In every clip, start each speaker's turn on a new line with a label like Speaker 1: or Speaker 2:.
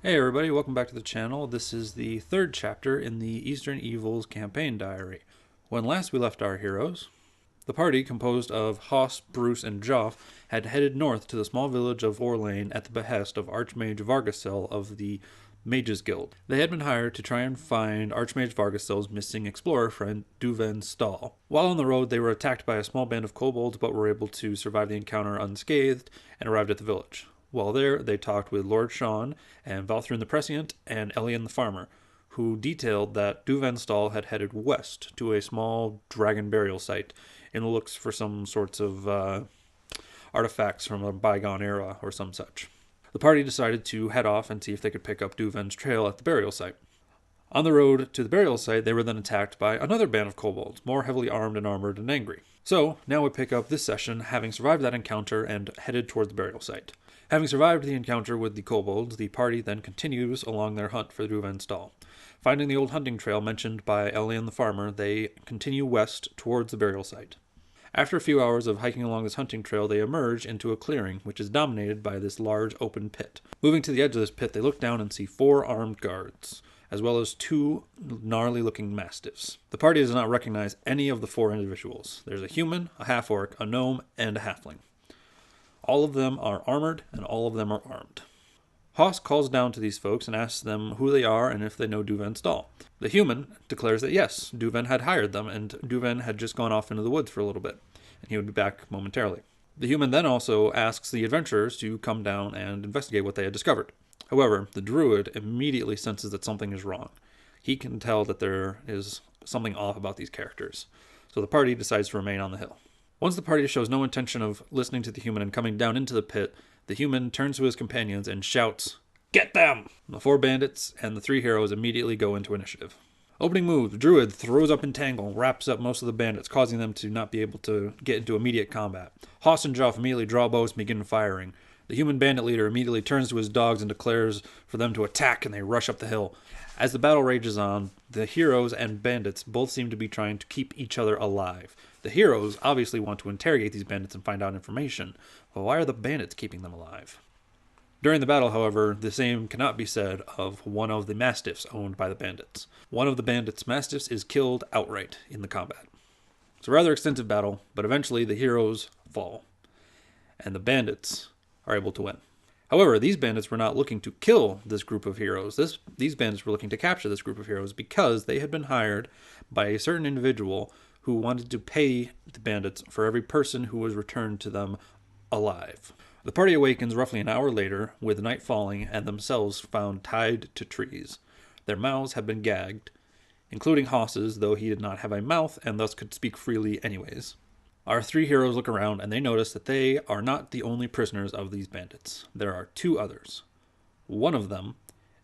Speaker 1: Hey everybody, welcome back to the channel. This is the third chapter in the Eastern Evils campaign diary. When last we left our heroes, the party, composed of Hoss, Bruce, and Joff, had headed north to the small village of Orlane at the behest of Archmage Vargasel of the Mages Guild. They had been hired to try and find Archmage Vargasel's missing explorer friend, Douven Stahl. While on the road, they were attacked by a small band of kobolds, but were able to survive the encounter unscathed and arrived at the village. While there, they talked with Lord Sean and Valthrin the Prescient and Elian the Farmer, who detailed that Douven Stahl had headed west to a small dragon burial site in the looks for some sorts of artifacts from a bygone era or some such. The party decided to head off and see if they could pick up Douven's trail at the burial site. On the road to the burial site, they were then attacked by another band of kobolds, more heavily armed and armored and angry. So, now we pick up this session, having survived that encounter and headed toward the burial site. Having survived the encounter with the kobolds, the party then continues along their hunt for Douven Stahl. Finding the old hunting trail mentioned by Elian the Farmer, they continue west towards the burial site. After a few hours of hiking along this hunting trail, they emerge into a clearing, which is dominated by this large open pit. Moving to the edge of this pit, they look down and see 4 armed guards, as well as 2 gnarly-looking mastiffs. The party does not recognize any of the 4 individuals. There's a human, a half-orc, a gnome, and a halfling. All of them are armored, and all of them are armed. Hoss calls down to these folks and asks them who they are and if they know Douven Stahl. The human declares that yes, Douven had hired them, and Douven had just gone off into the woods for a little bit, and he would be back momentarily. The human then also asks the adventurers to come down and investigate what they had discovered. However, the druid immediately senses that something is wrong. He can tell that there is something off about these characters, so the party decides to remain on the hill. Once the party shows no intention of listening to the human and coming down into the pit, the human turns to his companions and shouts, "Get them!" The 4 bandits and the 3 heroes immediately go into initiative. Opening move, the druid throws up Entangle and wraps up most of the bandits, causing them to not be able to get into immediate combat. Hoss and Joff immediately draw bows and begin firing. The human bandit leader immediately turns to his dogs and declares for them to attack, and they rush up the hill. As the battle rages on, the heroes and bandits both seem to be trying to keep each other alive. The heroes obviously want to interrogate these bandits and find out information, but why are the bandits keeping them alive? During the battle, however, the same cannot be said of one of the mastiffs owned by the bandits. One of the bandits' mastiffs is killed outright in the combat. It's a rather extensive battle, but eventually the heroes fall, and the bandits are able to win. However, these bandits were not looking to kill this group of heroes. These bandits were looking to capture this group of heroes because they had been hired by a certain individual who wanted to pay the bandits for every person who was returned to them alive. The party awakens roughly an hour later, with night falling and themselves found tied to trees. Their mouths had been gagged, including Hoss's, though he did not have a mouth and thus could speak freely anyways. Our 3 heroes look around and they notice that they are not the only prisoners of these bandits. There are 2 others. One of them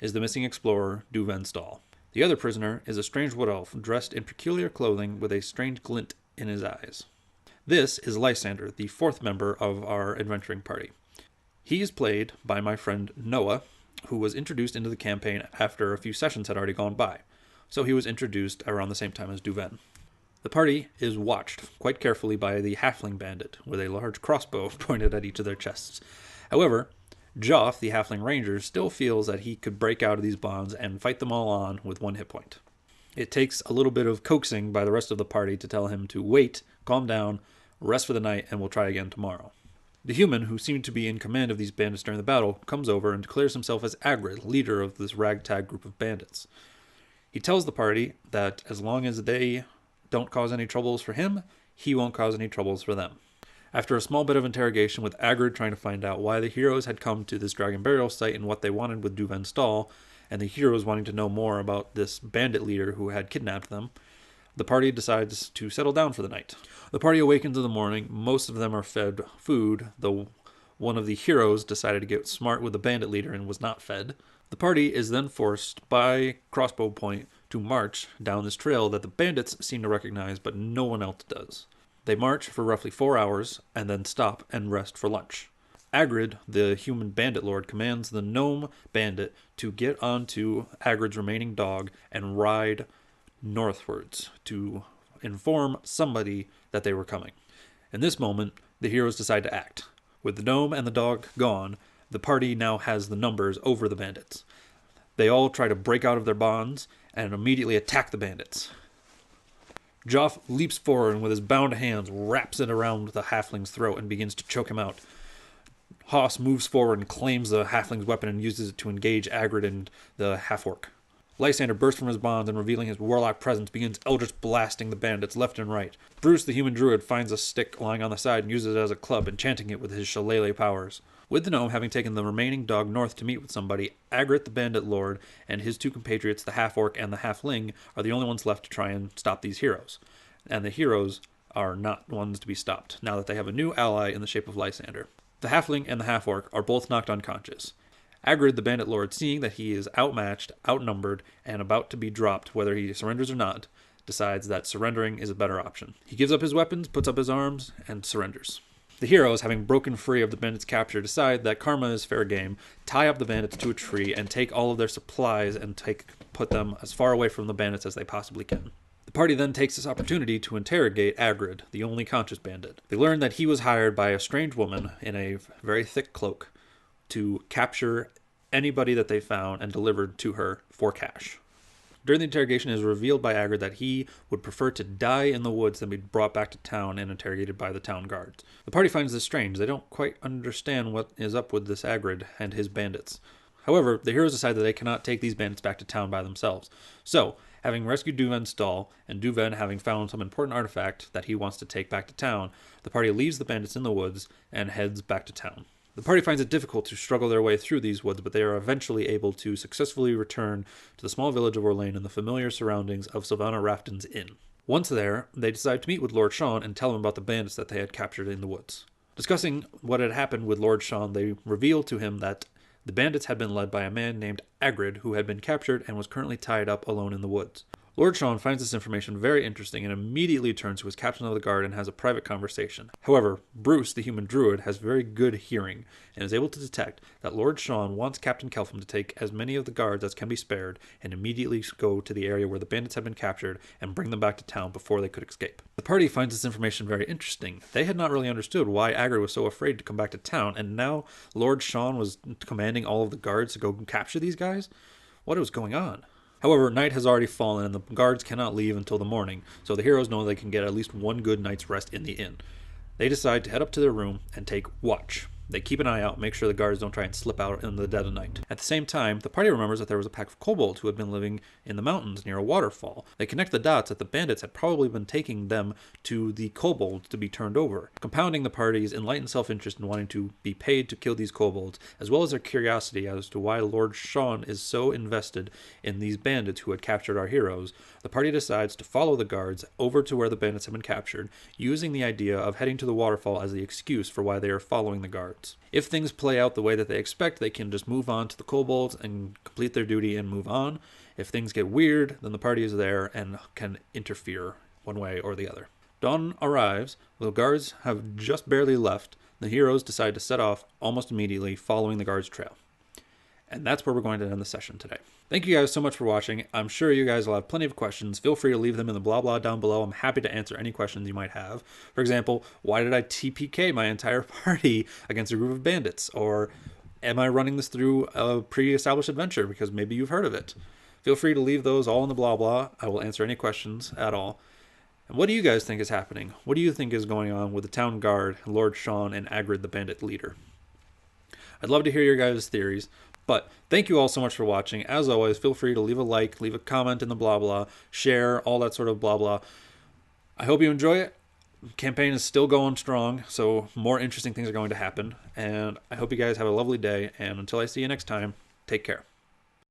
Speaker 1: is the missing explorer, Douven Stahl. The other prisoner is a strange wood elf dressed in peculiar clothing with a strange glint in his eyes. This is Lysander, the 4th member of our adventuring party. He is played by my friend Noah, who was introduced into the campaign after a few sessions had already gone by, so he was introduced around the same time as Douven. The party is watched quite carefully by the halfling bandit, with a large crossbow pointed at each of their chests. However, Joff, the halfling ranger, still feels that he could break out of these bonds and fight them all on with 1 hit point. It takes a little bit of coaxing by the rest of the party to tell him to wait, calm down, rest for the night, and we'll try again tomorrow. The human, who seemed to be in command of these bandits during the battle, comes over and declares himself as Agrid, leader of this ragtag group of bandits. He tells the party that as long as they don't cause any troubles for him, he won't cause any troubles for them. After a small bit of interrogation with Agrid trying to find out why the heroes had come to this dragon burial site and what they wanted with Douven Stahl, and the heroes wanting to know more about this bandit leader who had kidnapped them, the party decides to settle down for the night. The party awakens in the morning. Most of them are fed food, though one of the heroes decided to get smart with the bandit leader and was not fed. The party is then forced by crossbow point to march down this trail that the bandits seem to recognize, but no one else does. They march for roughly 4 hours and then stop and rest for lunch. Agrid, the human bandit lord, commands the gnome bandit to get onto Agrid's remaining dog and ride northwards to inform somebody that they were coming. In this moment, the heroes decide to act. With the gnome and the dog gone, the party now has the numbers over the bandits. They all try to break out of their bonds and immediately attack the bandits. Joff leaps forward and with his bound hands wraps it around the halfling's throat and begins to choke him out. Haas moves forward and claims the halfling's weapon and uses it to engage Agrid and the half-orc. Lysander bursts from his bonds and, revealing his warlock presence, begins eldritch blasting the bandits left and right. Bruce, the human druid, finds a stick lying on the side and uses it as a club, enchanting it with his shillelagh powers. With the gnome having taken the remaining dog north to meet with somebody, Agrid, the bandit lord, and his two compatriots, the half-orc and the halfling, are the only ones left to try and stop these heroes. And the heroes are not ones to be stopped, now that they have a new ally in the shape of Lysander. The halfling and the half-orc are both knocked unconscious. Agrid, the bandit lord, seeing that he is outmatched, outnumbered, and about to be dropped, whether he surrenders or not, decides that surrendering is a better option. He gives up his weapons, puts up his arms, and surrenders. The heroes, having broken free of the bandits' capture, decide that karma is fair game, tie up the bandits to a tree, and take all of their supplies and put them as far away from the bandits as they possibly can. The party then takes this opportunity to interrogate Agrid, the only conscious bandit. They learn that he was hired by a strange woman in a very thick cloak to capture anybody that they found and delivered to her for cash. During the interrogation, it is revealed by Agrid that he would prefer to die in the woods than be brought back to town and interrogated by the town guards. The party finds this strange. They don't quite understand what is up with this Agrid and his bandits. However, the heroes decide that they cannot take these bandits back to town by themselves. So, having rescued Douven Stahl, and Douven having found some important artifact that he wants to take back to town, the party leaves the bandits in the woods and heads back to town. The party finds it difficult to struggle their way through these woods, but they are eventually able to successfully return to the small village of Orlane in the familiar surroundings of Sylvana Rafton's inn. Once there, they decide to meet with Lord Sean and tell him about the bandits that they had captured in the woods. Discussing what had happened with Lord Sean, they reveal to him that the bandits had been led by a man named Agrid, who had been captured and was currently tied up alone in the woods. Lord Sean finds this information very interesting and immediately turns to his captain of the guard and has a private conversation. However, Bruce, the human druid, has very good hearing and is able to detect that Lord Sean wants Captain Kelpham to take as many of the guards as can be spared and immediately go to the area where the bandits had been captured and bring them back to town before they could escape. The party finds this information very interesting. They had not really understood why Agrid was so afraid to come back to town, and now Lord Sean was commanding all of the guards to go capture these guys? What was going on? However, night has already fallen and the guards cannot leave until the morning, so the heroes know they can get at least one good night's rest in the inn. They decide to head up to their room and take watch. They keep an eye out, make sure the guards don't try and slip out in the dead of night. At the same time, the party remembers that there was a pack of kobolds who had been living in the mountains near a waterfall. They connect the dots that the bandits had probably been taking them to the kobolds to be turned over, compounding the party's enlightened self-interest in wanting to be paid to kill these kobolds, as well as their curiosity as to why Lord Sean is so invested in these bandits who had captured our heroes. The party decides to follow the guards over to where the bandits have been captured, using the idea of heading to the waterfall as the excuse for why they are following the guards. If things play out the way that they expect, they can just move on to the kobolds and complete their duty and move on. If things get weird, then the party is there and can interfere one way or the other. Dawn arrives, the guards have just barely left. The heroes decide to set off almost immediately, following the guards' trail. And that's where we're going to end the session today. Thank you guys so much for watching. I'm sure you guys will have plenty of questions. Feel free to leave them in the blah blah down below. I'm happy to answer any questions you might have. For example, why did I TPK my entire party against a group of bandits? Or am I running this through a pre-established adventure because maybe you've heard of it? Feel free to leave those all in the blah blah. I will answer any questions at all. And what do you guys think is happening? What do you think is going on with the town guard, Lord Sean, and Agrid the bandit leader? I'd love to hear your guys' theories. But thank you all so much for watching. As always, feel free to leave a like, leave a comment in the blah blah, share, all that sort of blah blah. I hope you enjoy it. Campaign is still going strong, so more interesting things are going to happen. And I hope you guys have a lovely day. And until I see you next time, take care.